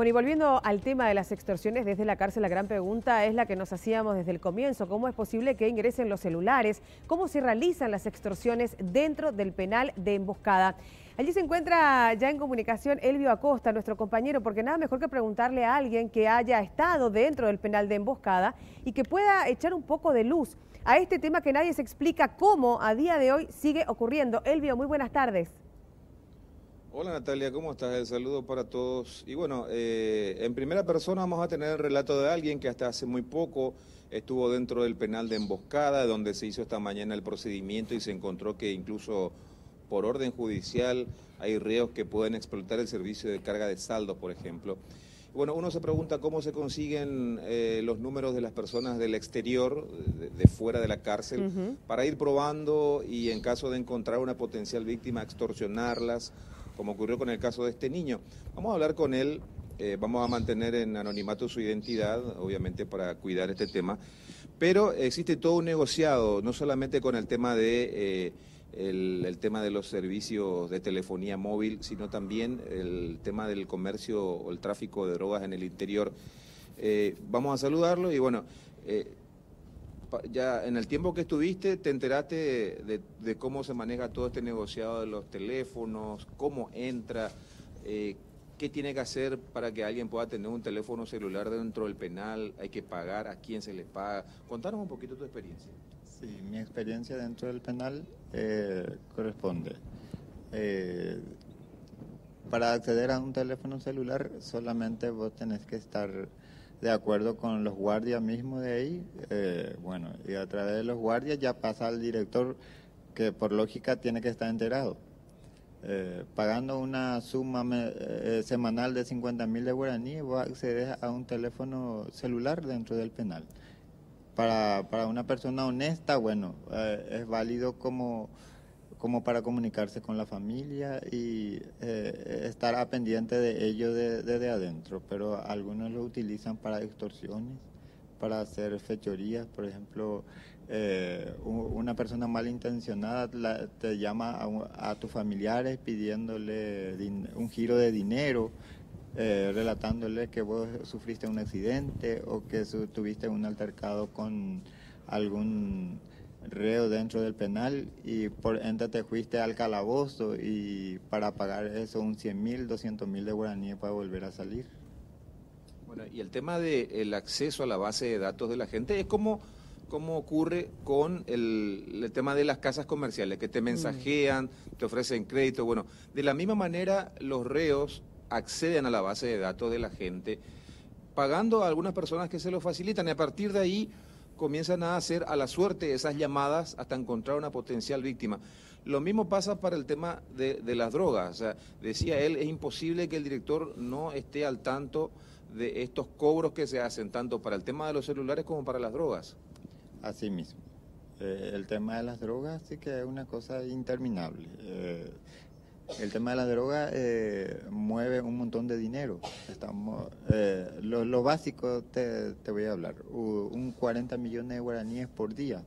Bueno, y volviendo al tema de las extorsiones desde la cárcel, la gran pregunta es la que nos hacíamos desde el comienzo. ¿Cómo es posible que ingresen los celulares? ¿Cómo se realizan las extorsiones dentro del penal de Emboscada? Allí se encuentra ya en comunicación Elvio Acosta, nuestro compañero, porque nada mejor que preguntarle a alguien que haya estado dentro del penal de Emboscada y que pueda echar un poco de luz a este tema que nadie se explica cómo a día de hoy sigue ocurriendo. Elvio, muy buenas tardes. Hola Natalia, ¿cómo estás? El saludo para todos. Y bueno, en primera persona vamos a tener el relato de alguien que hasta hace muy poco estuvo dentro del penal de Emboscada, donde se hizo esta mañana el procedimiento y se encontró que incluso por orden judicial hay reos que pueden explotar el servicio de carga de saldos, por ejemplo. Bueno, uno se pregunta cómo se consiguen los números de las personas del exterior, de fuera de la cárcel, para ir probando y en caso de encontrar una potencial víctima, extorsionarlas, como ocurrió con el caso de este niño. Vamos a hablar con él, vamos a mantener en anonimato su identidad, obviamente para cuidar este tema, pero existe todo un negociado, no solamente con el tema de... el tema de los servicios de telefonía móvil, sino también el tema del comercio o el tráfico de drogas en el interior. Vamos a saludarlo y bueno, ya en el tiempo que estuviste te enteraste de cómo se maneja todo este negociado de los teléfonos, cómo entra, qué tiene que hacer para que alguien pueda tener un teléfono celular dentro del penal, hay que pagar, a quién se le paga. Contanos un poquito tu experiencia. Sí, mi experiencia dentro del penal corresponde. Para acceder a un teléfono celular solamente vos tenés que estar de acuerdo con los guardias mismos de ahí. Bueno, y a través de los guardias ya pasa al director que por lógica tiene que estar enterado. Pagando una suma semanal de 50.000 de guaraní, vos accedes a un teléfono celular dentro del penal. Para una persona honesta, bueno, es válido como para comunicarse con la familia y estar a pendiente de ello desde adentro, pero algunos lo utilizan para extorsiones, para hacer fechorías. Por ejemplo, una persona malintencionada te llama a tus familiares pidiéndole un giro de dinero, relatándole que vos sufriste un accidente o que tuviste un altercado con algún reo dentro del penal y por ende te fuiste al calabozo y para pagar eso un 100.000, 200.000 de guaraníes para volver a salir. Bueno, y el tema del acceso a la base de datos de la gente es como ocurre con el tema de las casas comerciales, que te mensajean, te ofrecen crédito. Bueno, de la misma manera los reos acceden a la base de datos de la gente, pagando a algunas personas que se lo facilitan, y a partir de ahí comienzan a hacer a la suerte esas llamadas hasta encontrar una potencial víctima. Lo mismo pasa para el tema de las drogas. O sea, decía él, es imposible que el director no esté al tanto de estos cobros que se hacen, tanto para el tema de los celulares como para las drogas. Así mismo. El tema de las drogas sí que es una cosa interminable. El tema de la droga mueve un montón de dinero. Lo básico te voy a hablar. Un 40 millones de guaraníes por día,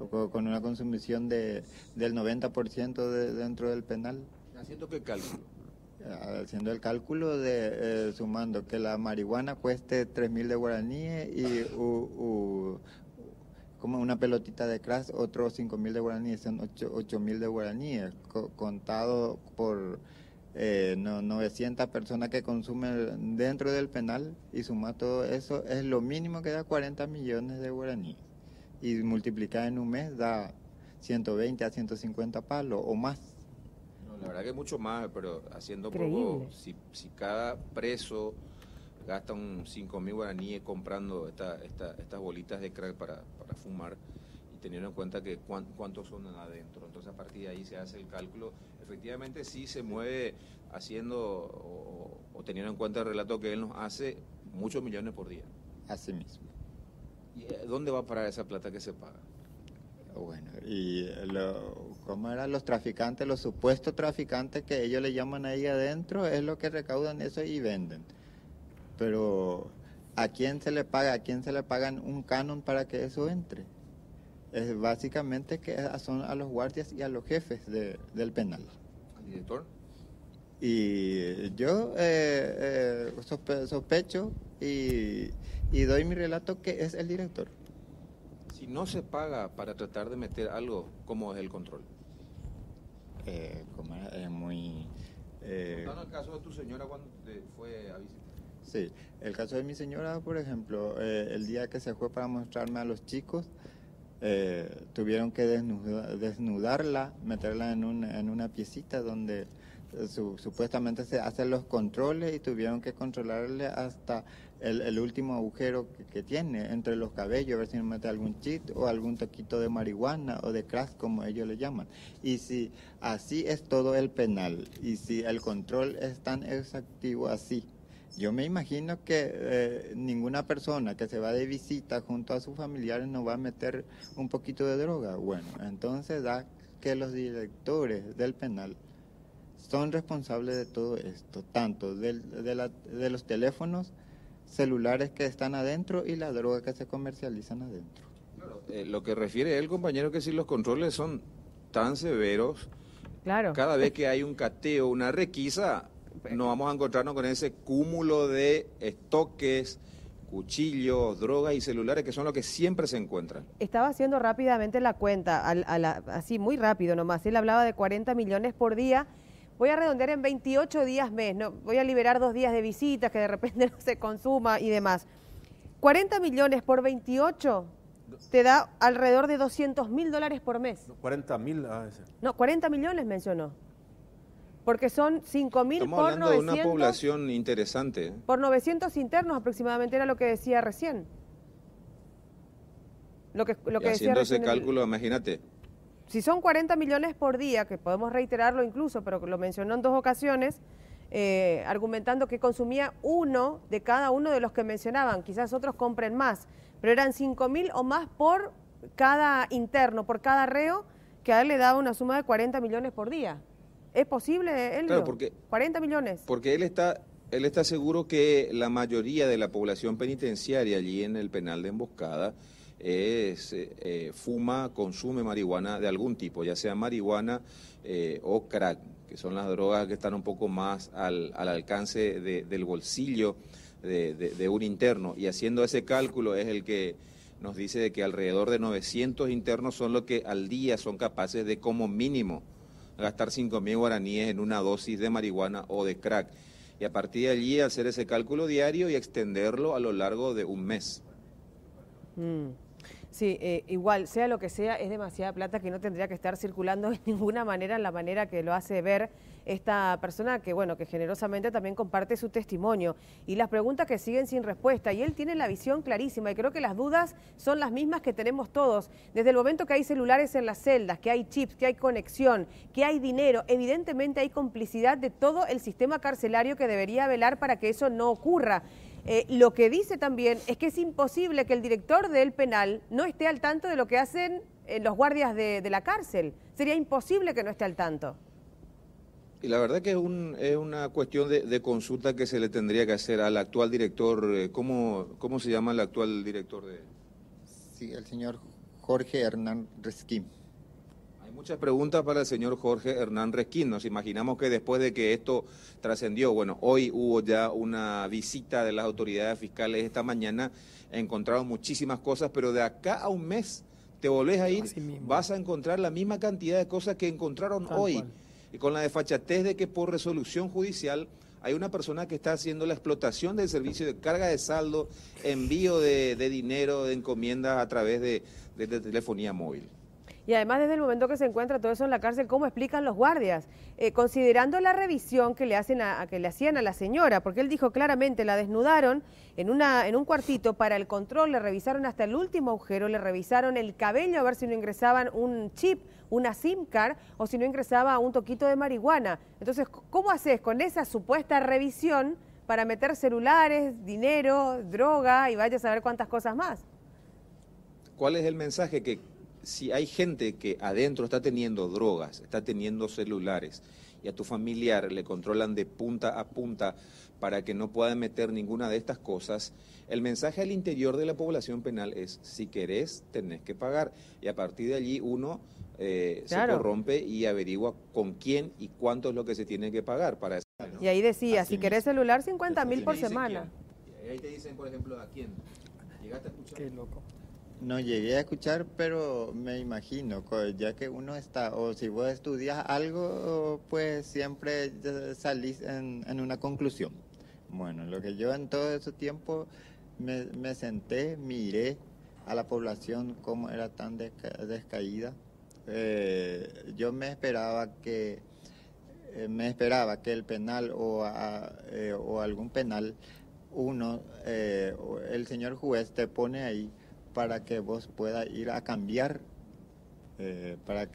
con una consumición del 90% dentro del penal. ¿Haciendo qué cálculo? Haciendo el cálculo sumando que la marihuana cueste 3.000 de guaraníes y como una pelotita de crack, otros 5.000 de guaraníes, son 8.000 de guaraníes, contado por 900 personas que consumen dentro del penal, y suma todo eso, es lo mínimo que da 40 millones de guaraníes. Y multiplicar en un mes da 120 a 150 palos o más. No, la verdad que mucho más, pero haciendo Increíble. poco, si cada preso gasta un 5.000 guaraníes comprando estas bolitas de crack para fumar, y teniendo en cuenta que cuántos son adentro, entonces a partir de ahí se hace el cálculo. Efectivamente sí se mueve haciendo o teniendo en cuenta el relato que él nos hace, muchos millones por día. Así mismo. ¿Y dónde va a parar esa plata que se paga? Bueno, y ¿cómo eran los traficantes, los supuestos traficantes que ellos le llaman ahí adentro? Es lo que recaudan eso y venden. Pero ¿a quién se le paga? ¿A quién se le pagan un canon para que eso entre? Es básicamente que son a los guardias y a los jefes del penal. ¿Al director? Y yo sospecho y doy mi relato que es el director. Si no se paga para tratar de meter algo, ¿cómo es el control? Como es muy... Contando el caso de tu señora cuando te fue a visitar. Sí, el caso de mi señora, por ejemplo, el día que se fue para mostrarme a los chicos, tuvieron que desnudarla, meterla en una piecita donde supuestamente se hacen los controles y tuvieron que controlarle hasta el último agujero que tiene entre los cabellos, a ver si no mete algún chip o algún toquito de marihuana o de crack, como ellos le llaman. Y si así es todo el penal, y si el control es tan exhaustivo así, yo me imagino que ninguna persona que se va de visita junto a sus familiares no va a meter un poquito de droga. Bueno, entonces da que los directores del penal son responsables de todo esto, tanto de los teléfonos celulares que están adentro y la droga que se comercializan adentro. Claro, lo que refiere el compañero, que si los controles son tan severos, Claro. cada vez que hay un cateo, una requisa, nos vamos a encontrarnos con ese cúmulo de estoques, cuchillos, drogas y celulares, que son los que siempre se encuentran. Estaba haciendo rápidamente la cuenta, así muy rápido nomás. Él hablaba de 40 millones por día. Voy a redondear en 28 días mes, ¿no? Voy a liberar 2 días de visitas que de repente no se consuma y demás. 40 millones por 28 te da alrededor de $200.000 por mes. 40.000 a veces. No, 40 millones mencionó. Porque son 5.000 Estamos por hablando 900. de una población interesante, ¿eh? Por 900 internos aproximadamente era lo que decía recién. Lo que Y decía haciendo ese recién cálculo, imagínate. Si son 40 millones por día, que podemos reiterarlo incluso, pero lo mencionó en 2 ocasiones, argumentando que consumía uno de cada uno de los que mencionaban, quizás otros compren más, pero eran 5.000 o más por cada interno, por cada reo, que a él le daba una suma de 40 millones por día. ¿Es posible, Elvio? Claro, porque 40 millones. Porque él está seguro que la mayoría de la población penitenciaria allí en el penal de Emboscada fuma, consume marihuana de algún tipo, ya sea marihuana o crack, que son las drogas que están un poco más al alcance del bolsillo de un interno. Y haciendo ese cálculo es el que nos dice de que alrededor de 900 internos son los que al día son capaces de, como mínimo, gastar 5.000 guaraníes en una dosis de marihuana o de crack. Y a partir de allí hacer ese cálculo diario y extenderlo a lo largo de un mes. Sí, igual, sea lo que sea, es demasiada plata que no tendría que estar circulando de ninguna manera, en la manera que lo hace ver esta persona que, bueno, que generosamente también comparte su testimonio. Y las preguntas que siguen sin respuesta. Y él tiene la visión clarísima y creo que las dudas son las mismas que tenemos todos. Desde el momento que hay celulares en las celdas, que hay chips, que hay conexión, que hay dinero, evidentemente hay complicidad de todo el sistema carcelario que debería velar para que eso no ocurra. Lo que dice también es que es imposible que el director del penal no esté al tanto de lo que hacen los guardias de la cárcel. Sería imposible que no esté al tanto. Y la verdad que es una cuestión de consulta que se le tendría que hacer al actual director. ¿Cómo se llama el actual director de...? Sí, el señor Jorge Hernán Resquín. Hay muchas preguntas para el señor Jorge Hernán Resquín. Nos imaginamos que después de que esto trascendió, bueno, hoy hubo ya una visita de las autoridades fiscales esta mañana, encontraron muchísimas cosas, pero de acá a un mes te volvés a ir, vas a encontrar la misma cantidad de cosas que encontraron hoy. Y con la desfachatez de que por resolución judicial hay una persona que está haciendo la explotación del servicio de carga de saldo, envío de dinero, de encomiendas a través de telefonía móvil. Y además desde el momento que se encuentra todo eso en la cárcel, ¿cómo explican los guardias? Considerando la revisión que le hacían a la señora, porque él dijo claramente, la desnudaron en un cuartito para el control, le revisaron hasta el último agujero, le revisaron el cabello a ver si no ingresaban un chip, una SIM card o si no ingresaba un toquito de marihuana. Entonces, ¿cómo haces con esa supuesta revisión para meter celulares, dinero, droga y vaya a saber cuántas cosas más? ¿Cuál es el mensaje? Que si hay gente que adentro está teniendo drogas, está teniendo celulares y a tu familiar le controlan de punta a punta para que no pueda meter ninguna de estas cosas, el mensaje al interior de la población penal es: si querés, tenés que pagar. Y a partir de allí uno se Claro. corrompe y averigua con quién y cuánto es lo que se tiene que pagar para eso. Y ahí decía, Así si querés mismo. celular, 50.000 por Te dicen semana. quién. Ahí te dicen, por ejemplo, a quién. ¿Llegaste a escuchar? Qué loco. No llegué a escuchar, pero me imagino, ya que uno está, o si vos estudias algo, pues siempre salís en una conclusión. Bueno, lo que yo en todo ese tiempo me senté, miré a la población cómo era tan descaída. Yo me esperaba que el penal o algún penal, el señor juez te pone ahí para que vos puedas ir a cambiar, para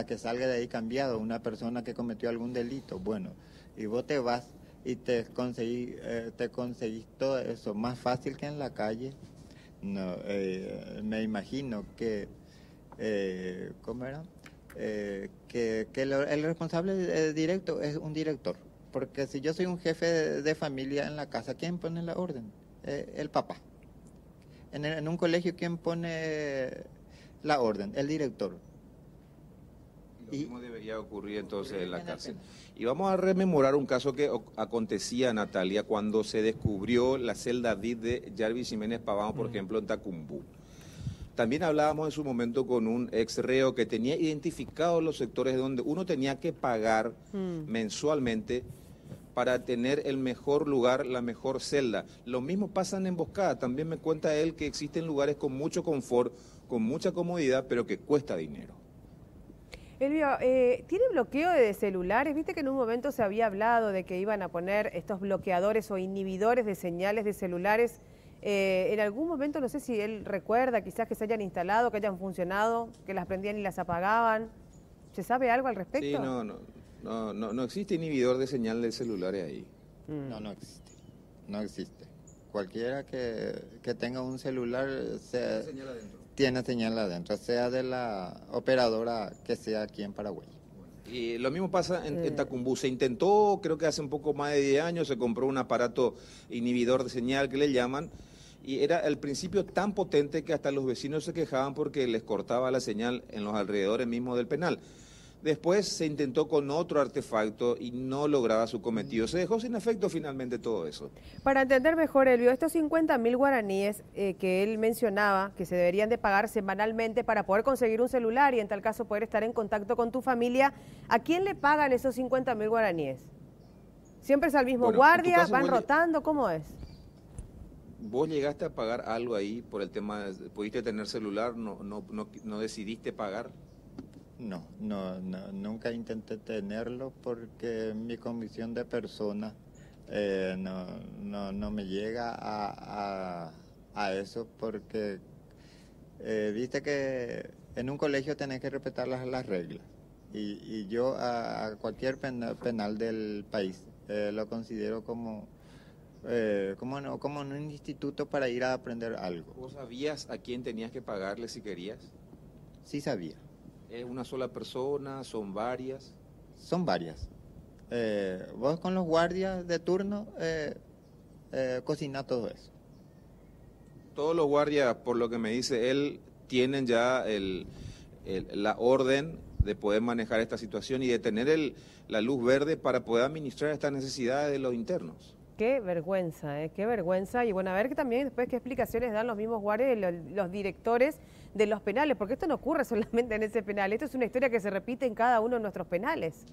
que salga de ahí cambiado una persona que cometió algún delito. Bueno, y vos te vas y te conseguís todo eso más fácil que en la calle. No, me imagino que, ¿cómo era? El responsable directo es un director. Porque si yo soy un jefe de familia en la casa, ¿quién pone la orden? El papá. En un colegio, ¿quién pone la orden? El director. Lo mismo debería ocurrir entonces en la cárcel. Y vamos a rememorar un caso que acontecía, Natalia, cuando se descubrió la celda DID de Jarvis Jiménez Paván, por ejemplo, en Tacumbú. También hablábamos en su momento con un ex reo que tenía identificados los sectores donde uno tenía que pagar mensualmente para tener el mejor lugar, la mejor celda. Lo mismo pasa en Emboscada. También me cuenta él que existen lugares con mucho confort, con mucha comodidad, pero que cuesta dinero. Elvio, ¿tiene bloqueo de celulares? Viste que en un momento se había hablado de que iban a poner estos bloqueadores o inhibidores de señales de celulares. En algún momento, no sé si él recuerda, quizás que se hayan instalado, que hayan funcionado, que las prendían y las apagaban. ¿Se sabe algo al respecto? Sí, no existe inhibidor de señal de celulares ahí. No existe. No existe. Cualquiera que tenga un celular tiene señal adentro, sea de la operadora que sea aquí en Paraguay. Y lo mismo pasa en Tacumbú. Se intentó, creo que hace un poco más de 10 años, se compró un aparato inhibidor de señal que le llaman, y era al principio tan potente que hasta los vecinos se quejaban porque les cortaba la señal en los alrededores mismos del penal. Después se intentó con otro artefacto y no lograba su cometido. Se dejó sin efecto finalmente todo eso. Para entender mejor, Elvio, estos 50.000 guaraníes que él mencionaba, que se deberían de pagar semanalmente para poder conseguir un celular y en tal caso poder estar en contacto con tu familia, ¿a quién le pagan esos 50.000 guaraníes? ¿Siempre es al mismo guardia? ¿Van rotando? ¿Cómo es? ¿Vos llegaste a pagar algo ahí por el tema, pudiste tener celular, no decidiste pagar? No, nunca intenté tenerlo porque mi condición de persona no me llega a eso, porque viste que en un colegio tenés que respetar las reglas y yo a cualquier penal del país lo considero como un instituto para ir a aprender algo. ¿Vos sabías a quién tenías que pagarle si querías? Sí sabía. ¿Es una sola persona? ¿Son varias? Son varias. Vos con los guardias de turno cocina todo eso. Todos los guardias, por lo que me dice él, tienen ya la orden de poder manejar esta situación y de tener la luz verde para poder administrar estas necesidades de los internos. Qué vergüenza, qué vergüenza. Y bueno, a ver que también después qué explicaciones dan los mismos guardias y los directores de los penales, porque esto no ocurre solamente en ese penal, esto es una historia que se repite en cada uno de nuestros penales.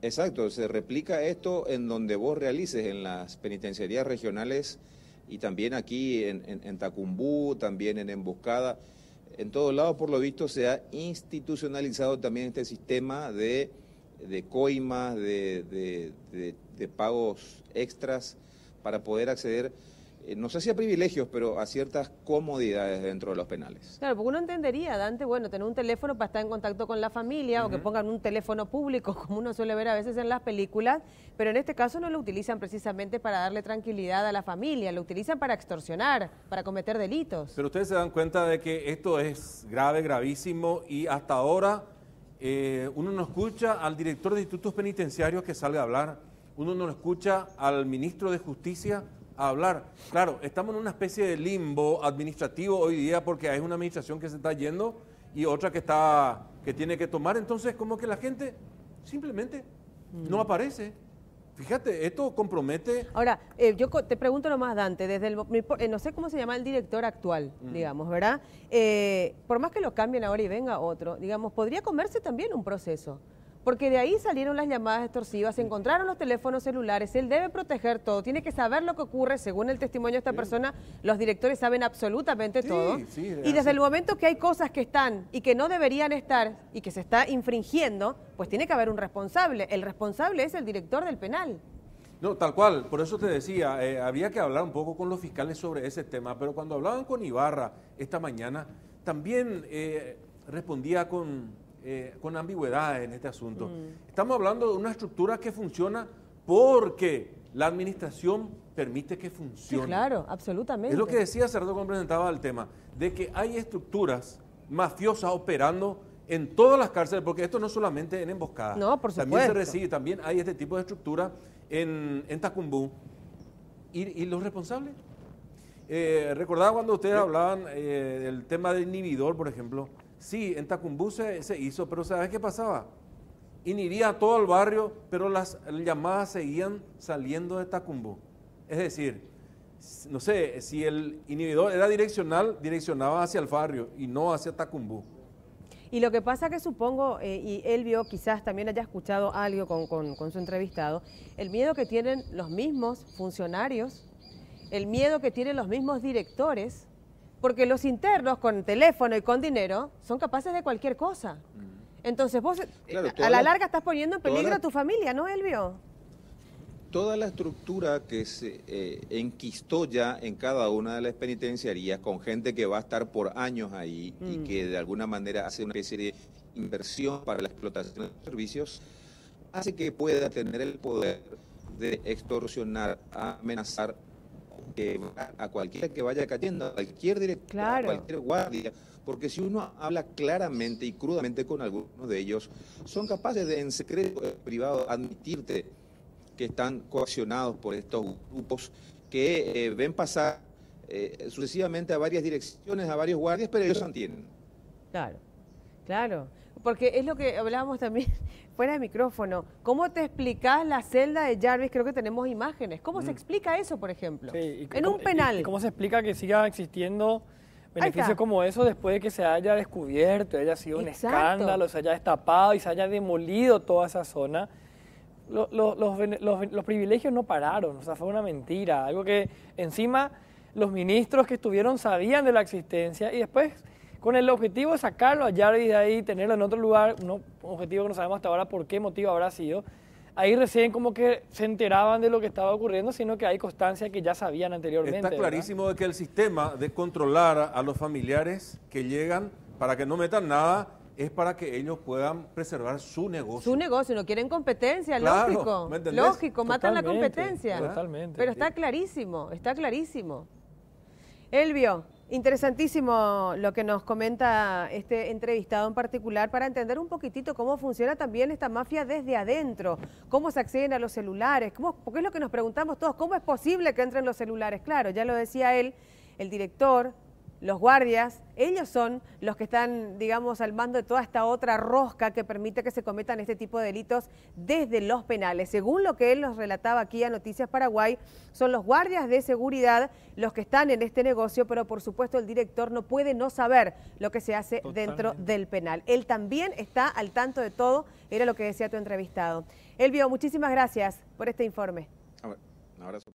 Exacto, se replica esto en donde vos realices, en las penitenciarías regionales y también aquí en Tacumbú, también en Emboscada. En todos lados, por lo visto, se ha institucionalizado también este sistema de coimas, de pagos extras para poder acceder, no sé si a privilegios, pero a ciertas comodidades dentro de los penales. Claro, porque uno entendería, Dante, bueno, tener un teléfono para estar en contacto con la familia o que pongan un teléfono público, como uno suele ver a veces en las películas, pero en este caso no lo utilizan precisamente para darle tranquilidad a la familia, lo utilizan para extorsionar, para cometer delitos. Pero ustedes se dan cuenta de que esto es grave, gravísimo, y hasta ahora uno no escucha al director de institutos penitenciarios que salga a hablar, uno no escucha al ministro de Justicia a hablar. Claro, estamos en una especie de limbo administrativo hoy día porque hay una administración que se está yendo y otra que tiene que tomar. Entonces, como que la gente simplemente no aparece. Fíjate, esto compromete... Ahora, yo te pregunto nomás, Dante, desde no sé cómo se llama el director actual, digamos, ¿verdad? Por más que lo cambien ahora y venga otro, digamos, podría comerse también un proceso. Porque de ahí salieron las llamadas extorsivas, se encontraron los teléfonos celulares, él debe proteger todo, tiene que saber lo que ocurre, según el testimonio de esta persona, los directores saben absolutamente todo. Y desde el momento que hay cosas que están y que no deberían estar y que se está infringiendo, pues tiene que haber un responsable. El responsable es el director del penal. No, tal cual, por eso te decía, había que hablar un poco con los fiscales sobre ese tema, pero cuando hablaban con Ibarra esta mañana, también respondía con ambigüedades en este asunto. Estamos hablando de una estructura que funciona porque la administración permite que funcione. Sí, claro, absolutamente. Es lo que decía hace rato cuando presentaba el tema, de que hay estructuras mafiosas operando en todas las cárceles, porque esto no solamente en Emboscada. No, por supuesto. También se recibe, también hay este tipo de estructura en Tacumbú. ¿Y los responsables? Recordaba cuando ustedes hablaban del tema del inhibidor, por ejemplo. Sí, en Tacumbú se hizo, pero ¿sabes qué pasaba? Inhibía a todo el barrio, pero las llamadas seguían saliendo de Tacumbú. Es decir, no sé, si el inhibidor era direccional, direccionaba hacia el barrio y no hacia Tacumbú. Y lo que pasa que supongo, y Elvio quizás también haya escuchado algo con su entrevistado, el miedo que tienen los mismos funcionarios, el miedo que tienen los mismos directores, porque los internos con teléfono y con dinero son capaces de cualquier cosa. Entonces vos claro, a la larga estás poniendo en peligro a tu familia, ¿no, Elvio? Toda la estructura que se enquistó ya en cada una de las penitenciarías con gente que va a estar por años ahí y que de alguna manera hace una especie de inversión para la explotación de servicios, hace que pueda tener el poder de extorsionar, amenazar a cualquiera que vaya cayendo, a cualquier director, claro, a cualquier guardia, porque si uno habla claramente y crudamente con algunos de ellos, son capaces de en secreto privado admitirte que están coaccionados por estos grupos que ven pasar sucesivamente a varias direcciones, a varios guardias, pero ellos se mantienen. Claro, claro, porque es lo que hablábamos también fuera de micrófono. ¿Cómo te explicás la celda de Jarvis? Creo que tenemos imágenes. ¿Cómo se explica eso, por ejemplo? Sí, en un penal. ¿Y cómo se explica que siga existiendo beneficios como eso después de que se haya descubierto, haya sido un escándalo, se haya destapado y se haya demolido toda esa zona? Los privilegios no pararon, o sea, fue una mentira, algo que encima los ministros que estuvieron sabían de la existencia y después con el objetivo de sacarlo a Jarvis de ahí, tenerlo en otro lugar, un objetivo que no sabemos hasta ahora por qué motivo habrá sido, ahí recién como que se enteraban de lo que estaba ocurriendo, sino que hay constancia que ya sabían anteriormente. Está clarísimo de que el sistema de controlar a los familiares que llegan para que no metan nada es para que ellos puedan preservar su negocio. Su negocio, no quieren competencia, claro, lógico. ¿me entendés? Lógico, matan la competencia. Totalmente. Pero está clarísimo, está clarísimo. Elvio, interesantísimo lo que nos comenta este entrevistado en particular para entender un poquitito cómo funciona también esta mafia desde adentro, cómo se acceden a los celulares, porque es lo que nos preguntamos todos, ¿cómo es posible que entren los celulares? Claro, ya lo decía él, el director, los guardias, ellos son los que están, digamos, al mando de toda esta otra rosca que permite que se cometan este tipo de delitos desde los penales. Según lo que él nos relataba aquí a Noticias Paraguay, son los guardias de seguridad los que están en este negocio, pero por supuesto el director no puede no saber lo que se hace dentro del penal. Él también está al tanto de todo, era lo que decía tu entrevistado. Elvio, muchísimas gracias por este informe. Un abrazo.